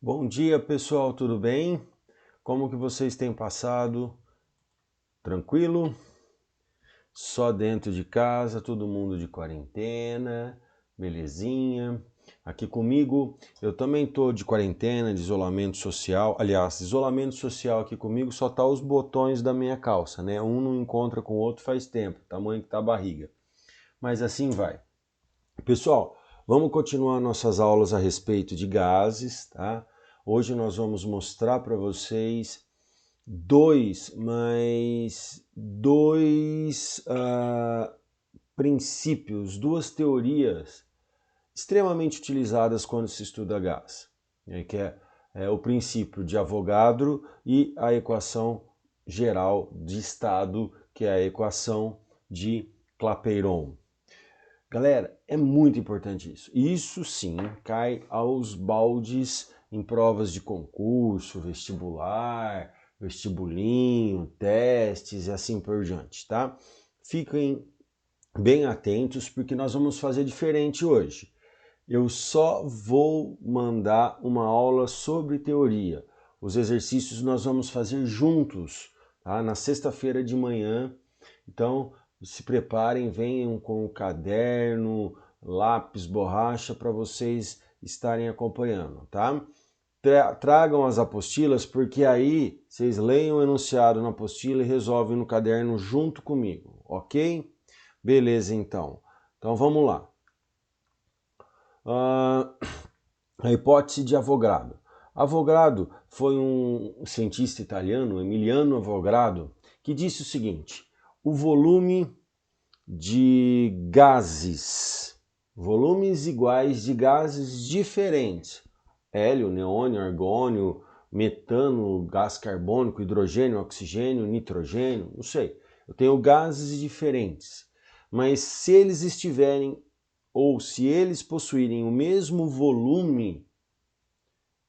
Bom dia, pessoal, tudo bem? Como que vocês têm passado? Tranquilo? Só dentro de casa, todo mundo de quarentena, belezinha? Aqui comigo, eu também tô de quarentena, de isolamento social. Aliás, isolamento social aqui comigo só tá os botões da minha calça, né? Um não encontra com o outro faz tempo, tamanho que tá a barriga. Mas assim vai. Pessoal, vamos continuar nossas aulas a respeito de gases, tá? Hoje nós vamos mostrar para vocês dois princípios, duas teorias extremamente utilizadas quando se estuda gás, né, que é o princípio de Avogadro e a equação geral de estado, que é a equação de Clapeyron. Galera, é muito importante isso. Isso sim cai aos baldes em provas de concurso, vestibular, vestibulinho, testes e assim por diante, tá? Fiquem bem atentos porque nós vamos fazer diferente hoje. Eu só vou mandar uma aula sobre teoria. Os exercícios nós vamos fazer juntos, tá? Na sexta-feira de manhã. Então, se preparem, venham com o caderno, lápis, borracha para vocês estarem acompanhando, tá? Tragam as apostilas, porque aí vocês leem o enunciado na apostila e resolvem no caderno junto comigo, ok? Beleza, então. Então vamos lá. A hipótese de Avogadro. Avogadro foi um cientista italiano, Emiliano Avogadro, que disse o seguinte: o volume de gases, volumes iguais de gases diferentes, hélio, neônio, argônio, metano, gás carbônico, hidrogênio, oxigênio, nitrogênio, não sei. Eu tenho gases diferentes, mas se eles estiverem ou se eles possuírem o mesmo volume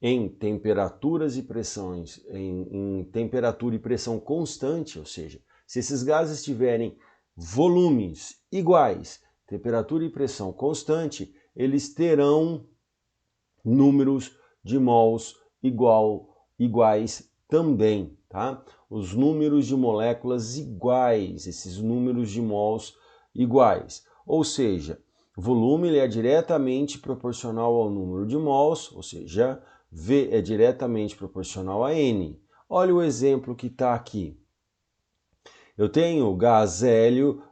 em temperaturas e pressões, em temperatura e pressão constante, ou seja, se esses gases tiverem volumes iguais, temperatura e pressão constante, eles terão números de mols iguais também, tá? Os números de moléculas iguais, esses números de mols iguais. Ou seja, volume ele é diretamente proporcional ao número de mols, ou seja, V é diretamente proporcional a N. Olha o exemplo que está aqui. Eu tenho gás hélio,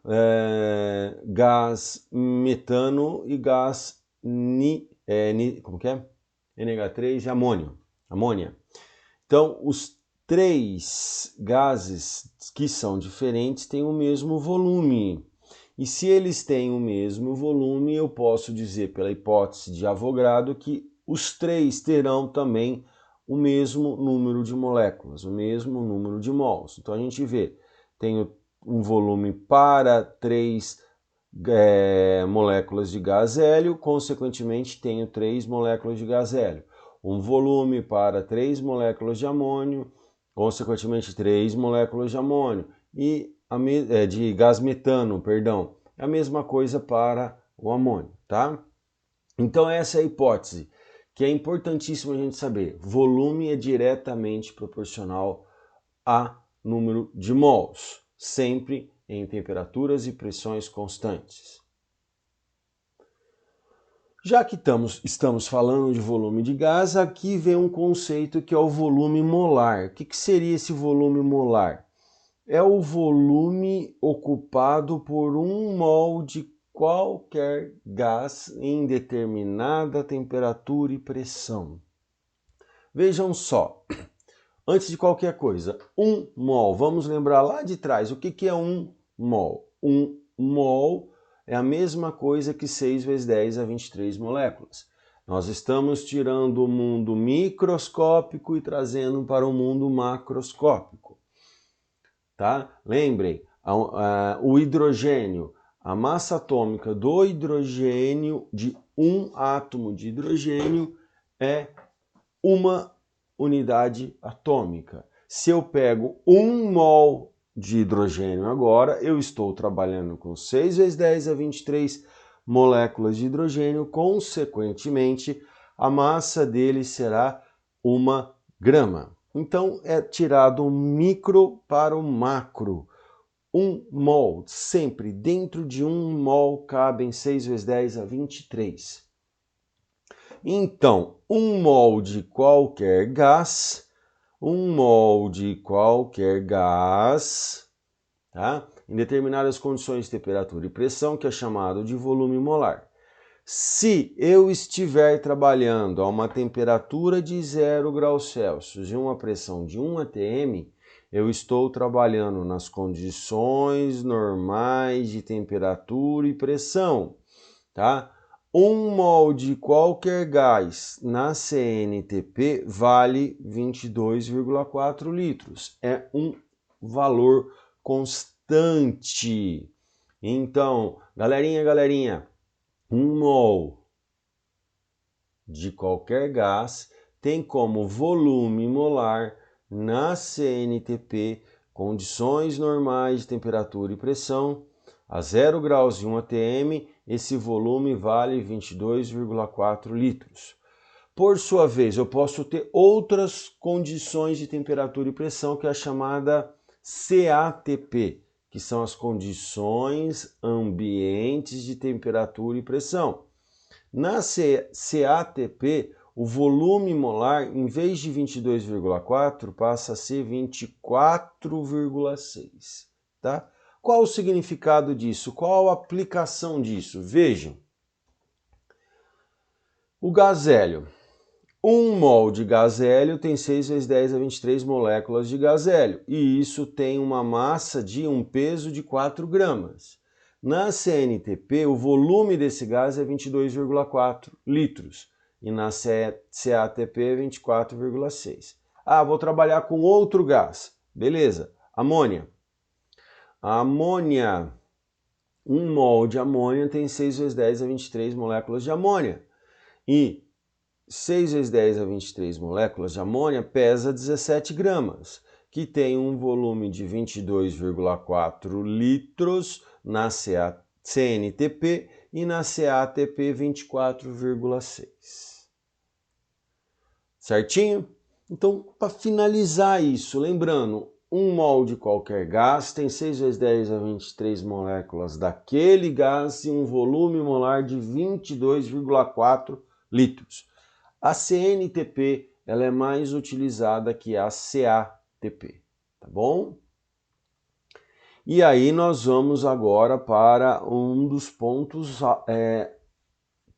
gás metano e gás como que é? NH3 e amônia. Então, os três gases que são diferentes têm o mesmo volume. E se eles têm o mesmo volume, eu posso dizer, pela hipótese de Avogadro, que os três terão também o mesmo número de moléculas, o mesmo número de mols. Então a gente vê, tenho um volume para três moléculas de gás hélio, consequentemente tenho 3 moléculas de gás hélio. Um volume para 3 moléculas de amônio, consequentemente 3 moléculas de amônio. E de gás metano, perdão. É a mesma coisa para o amônio, tá? Então essa é a hipótese, que é importantíssimo a gente saber. Volume é diretamente proporcional a número de mols, sempre em temperaturas e pressões constantes. Já que estamos falando de volume de gás, aqui vem um conceito que é o volume molar. O que seria esse volume molar? É o volume ocupado por 1 mol de qualquer gás em determinada temperatura e pressão. Vejam só, antes de qualquer coisa, 1 mol, vamos lembrar lá de trás, o que é 1 mol? 1 mol é a mesma coisa que 6 vezes 10 a 23 moléculas. Nós estamos tirando o mundo microscópico e trazendo para o mundo macroscópico. Tá? Lembrem, o hidrogênio, a massa atômica do hidrogênio, de um átomo de hidrogênio, é uma unidade atômica. Se eu pego 1 mol de hidrogênio agora, eu estou trabalhando com 6 vezes 10 a 23 moléculas de hidrogênio, consequentemente, a massa dele será 1 grama. Então, é tirado o micro para o macro. 1 mol, sempre dentro de 1 mol cabem 6 vezes 10 a 23. Então, 1 mol de qualquer gás, 1 mol de qualquer gás, tá? Em determinadas condições de temperatura e pressão, que é chamado de volume molar. Se eu estiver trabalhando a uma temperatura de 0 graus Celsius e uma pressão de 1 atm, eu estou trabalhando nas condições normais de temperatura e pressão, tá? 1 mol de qualquer gás na CNTP vale 22,4 litros. É um valor constante. Então, galerinha, 1 mol de qualquer gás tem como volume molar na CNTP, condições normais de temperatura e pressão, a 0 graus e 1 atm, esse volume vale 22,4 litros. Por sua vez, eu posso ter outras condições de temperatura e pressão, que é a chamada CATP, que são as condições ambientes de temperatura e pressão. Na CATP, o volume molar, em vez de 22,4, passa a ser 24,6, tá? Qual o significado disso? Qual a aplicação disso? Vejam. O gás hélio. 1 mol de gás hélio tem 6 vezes 10 a 23 moléculas de gás hélio, e isso tem uma massa de um peso de 4 gramas. Na CNTP, o volume desse gás é 22,4 litros, e na CATP é 24,6. Ah, vou trabalhar com outro gás. Beleza, amônia. A amônia, 1 mol de amônia tem 6 vezes 10 a 23 moléculas de amônia, e 6 vezes 10 a 23 moléculas de amônia pesa 17 gramas, que tem um volume de 22,4 litros na CNTP e na CATP 24,6. Certinho? Então, para finalizar isso, lembrando, 1 mol de qualquer gás tem 6 vezes 10 a 23 moléculas daquele gás e um volume molar de 22,4 litros. A CNTP ela é mais utilizada que a CATP, tá bom? E aí nós vamos agora para um dos pontos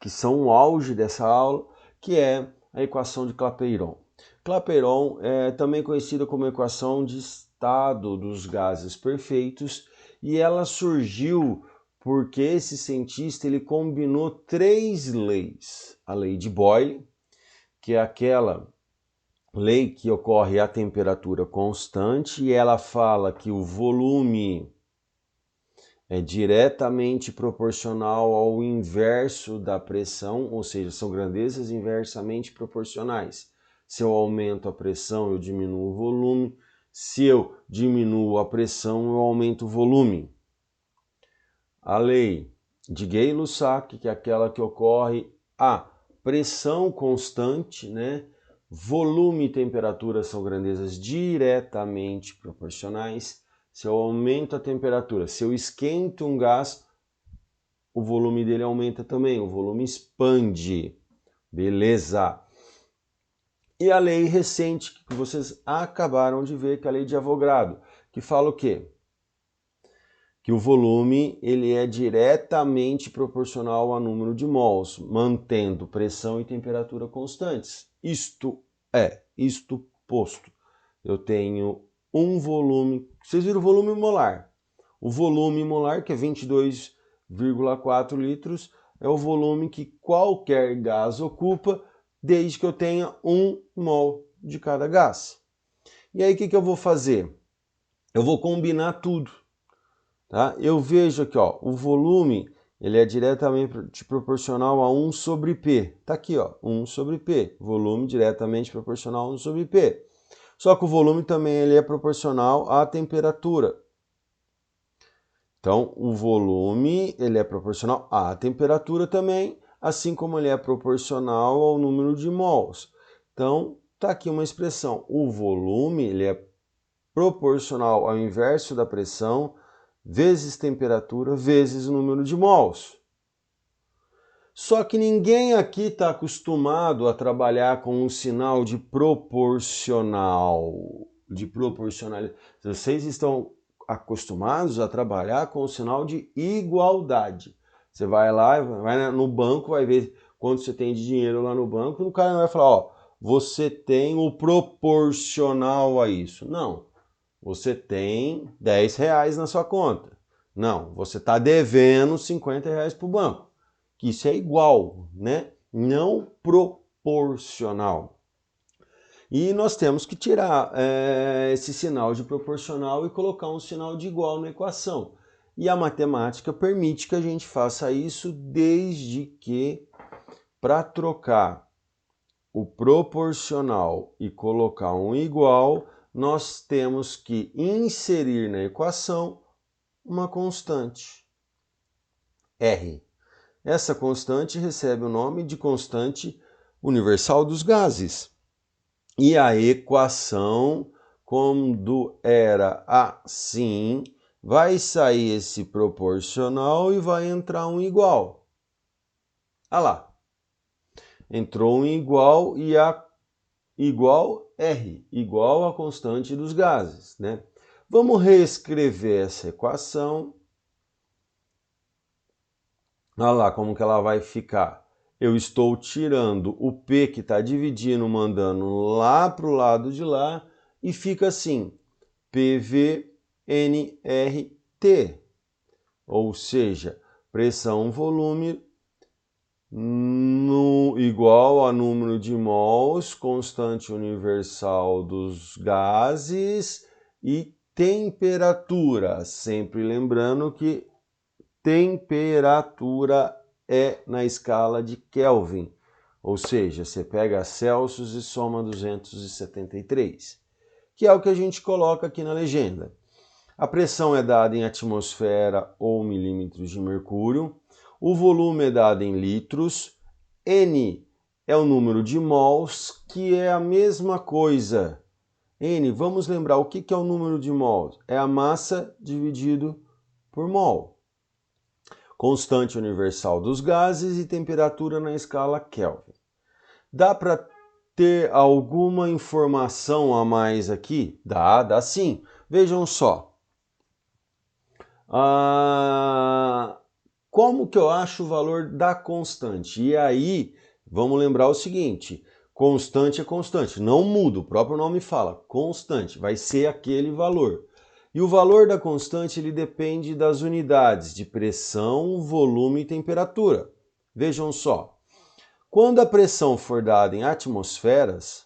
que são o auge dessa aula, que é a equação de Clapeyron. Clapeyron é também conhecida como equação de estado dos gases perfeitos, e ela surgiu porque esse cientista ele combinou 3 leis. A lei de Boyle, que é aquela lei que ocorre a temperatura constante, e ela fala que o volume é diretamente proporcional ao inverso da pressão, ou seja, são grandezas inversamente proporcionais. Se eu aumento a pressão, eu diminuo o volume. Se eu diminuo a pressão, eu aumento o volume. A lei de Gay-Lussac, que é aquela que ocorre a pressão constante, né? Volume e temperatura são grandezas diretamente proporcionais. Se eu aumento a temperatura, se eu esquento um gás, o volume dele aumenta também, o volume expande. Beleza? E a lei recente que vocês acabaram de ver, que é a lei de Avogadro, que fala o quê? Que o volume ele é diretamente proporcional ao número de mols, mantendo pressão e temperatura constantes. Isto posto. Eu tenho um volume, vocês viram o volume molar. O volume molar, que é 22,4 litros, é o volume que qualquer gás ocupa, desde que eu tenha 1 mol de cada gás. E aí o que eu vou fazer? Eu vou combinar tudo. Tá? Eu vejo aqui, ó, o volume ele é diretamente proporcional a 1 sobre P. Tá aqui, ó, 1 sobre P. Volume diretamente proporcional a 1 sobre P. Só que o volume também ele é proporcional à temperatura. Então, o volume ele é proporcional à temperatura também, assim como ele é proporcional ao número de mols. Então, está aqui uma expressão. O volume ele é proporcional ao inverso da pressão vezes temperatura vezes o número de mols. Só que ninguém aqui está acostumado a trabalhar com um sinal de proporcional. Vocês estão acostumados a trabalhar com o sinal de igualdade. Você vai lá, vai no banco, vai ver quanto você tem de dinheiro lá no banco, e o cara vai falar, ó, você tem o proporcional a isso. Não, você tem 10 reais na sua conta. Não, você está devendo 50 reais para o banco. Que isso é igual, né? Não proporcional. E nós temos que tirar esse sinal de proporcional e colocar um sinal de igual na equação. E a matemática permite que a gente faça isso desde que, para trocar o proporcional e colocar um igual, nós temos que inserir na equação uma constante, R. Essa constante recebe o nome de constante universal dos gases. E a equação, quando era assim, vai sair esse proporcional e vai entrar um igual. Olha lá. Entrou um igual e a igual R, igual a constante dos gases, né? Vamos reescrever essa equação. Olha lá como que ela vai ficar. Eu estou tirando o P que está dividindo, mandando lá para o lado de lá, e fica assim, PV nRT, ou seja, pressão volume igual a número de mols, constante universal dos gases e temperatura, sempre lembrando que temperatura é na escala de Kelvin, ou seja, você pega Celsius e soma 273, que é o que a gente coloca aqui na legenda. A pressão é dada em atmosfera ou milímetros de mercúrio, o volume é dado em litros, N é o número de mols, que é a mesma coisa. N, vamos lembrar, o que é o número de mols? É a massa dividido por mol. Constante universal dos gases e temperatura na escala Kelvin. Dá para ter alguma informação a mais aqui? Dá sim. Vejam só. Como que eu acho o valor da constante? E aí, vamos lembrar o seguinte, constante é constante, não muda, o próprio nome fala, constante, vai ser aquele valor. E o valor da constante ele depende das unidades de pressão, volume e temperatura. Vejam só, quando a pressão for dada em atmosferas,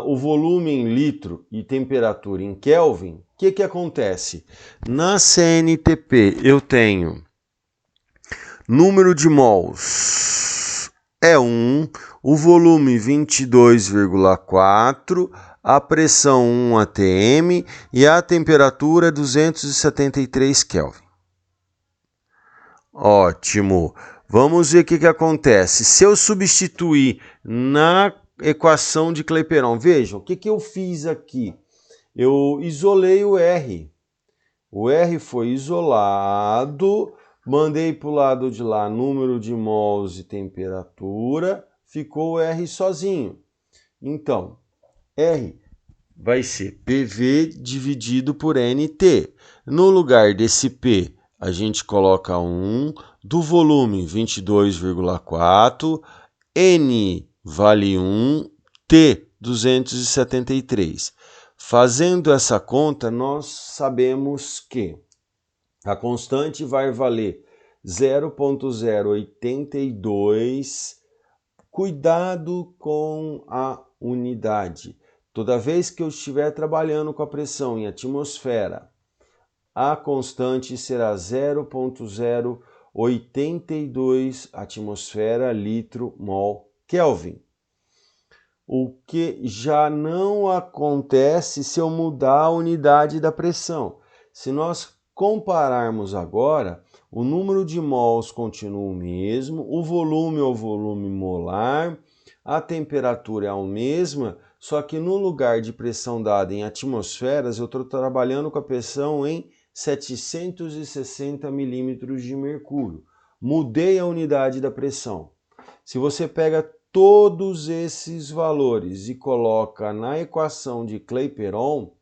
o volume em litro e temperatura em Kelvin, o que acontece? Na CNTP eu tenho número de mols é 1, o volume 22,4, a pressão 1 atm e a temperatura 273 Kelvin. Ótimo! Vamos ver o que acontece. Se eu substituir na equação de Clapeyron, vejam, o que eu fiz aqui? Eu isolei o R. O R foi isolado, mandei para o lado de lá número de mols e temperatura, ficou o R sozinho. Então, R vai ser PV dividido por NT. No lugar desse P, a gente coloca 1, do volume 22,4, N vale 1, T 273. Fazendo essa conta, nós sabemos que a constante vai valer 0,082. Cuidado com a unidade. Toda vez que eu estiver trabalhando com a pressão em atmosfera, a constante será 0,082 atmosfera, litro, mol, Kelvin. O que já não acontece se eu mudar a unidade da pressão. Se nós compararmos agora, o número de mols continua o mesmo, o volume é o volume molar, A temperatura é a mesma, só que no lugar de pressão dada em atmosferas, eu estou trabalhando com a pressão em 760 milímetros de mercúrio. Mudei a unidade da pressão. Se você pega todos esses valores e coloca na equação de Clapeyron,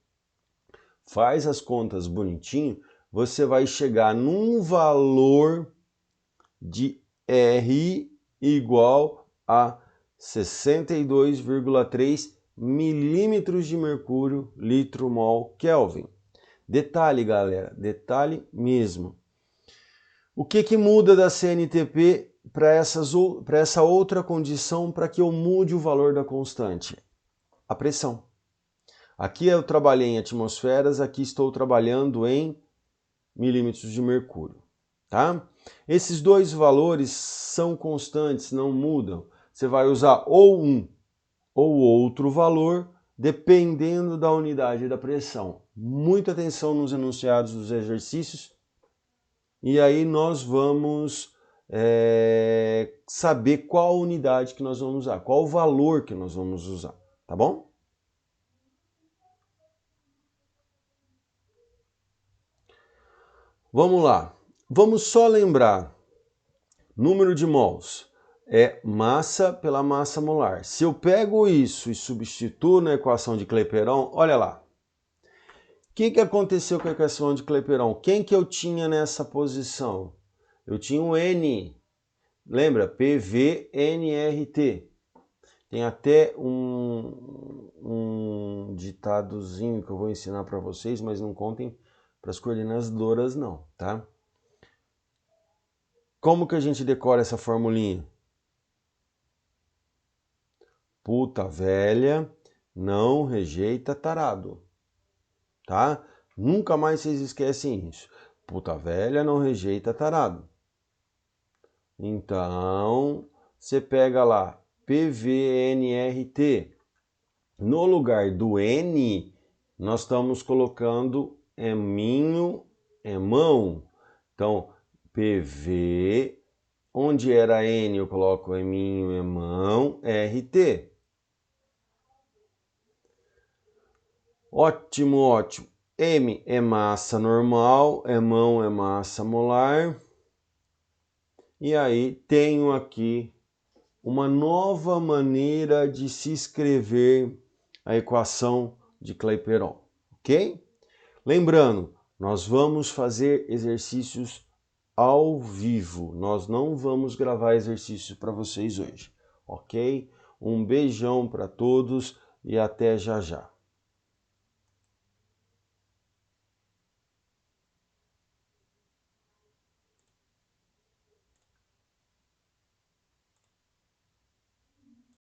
faz as contas bonitinho, você vai chegar num valor de R igual a 62,3 milímetros de mercúrio litro mol Kelvin. Detalhe, galera, detalhe mesmo. O que muda da CNTP para essa outra condição para que eu mude o valor da constante? A pressão. Aqui eu trabalhei em atmosferas, aqui estou trabalhando em milímetros de mercúrio. Tá? Esses dois valores são constantes, não mudam. Você vai usar ou um ou outro valor, dependendo da unidade da pressão. Muita atenção nos enunciados dos exercícios. E aí nós vamos saber qual unidade que nós vamos usar, qual o valor que nós vamos usar, tá bom? Vamos lá. Vamos só lembrar, número de mols é massa pela massa molar. Se eu pego isso e substituo na equação de Clapeyron, olha lá. O que aconteceu com a equação de Clapeyron? Quem que eu tinha nessa posição? Eu tinha o N. Lembra? PV-NRT. Tem até um ditadozinho que eu vou ensinar para vocês, mas não contem para as coordenadoras não, tá? Como que a gente decora essa formulinha? Puta velha não rejeita tarado, tá? Nunca mais vocês esquecem isso. Puta velha não rejeita tarado. Então, você pega lá PVNRT. No lugar do N, nós estamos colocando eminho, emão. Então, PV, onde era N, eu coloco eminho, emão, RT. Ótimo, ótimo. M é massa normal, emão é massa molar. E aí tenho aqui uma nova maneira de se escrever a equação de Clapeyron, ok? Lembrando, nós vamos fazer exercícios ao vivo, nós não vamos gravar exercícios para vocês hoje, ok? Um beijão para todos e até já já.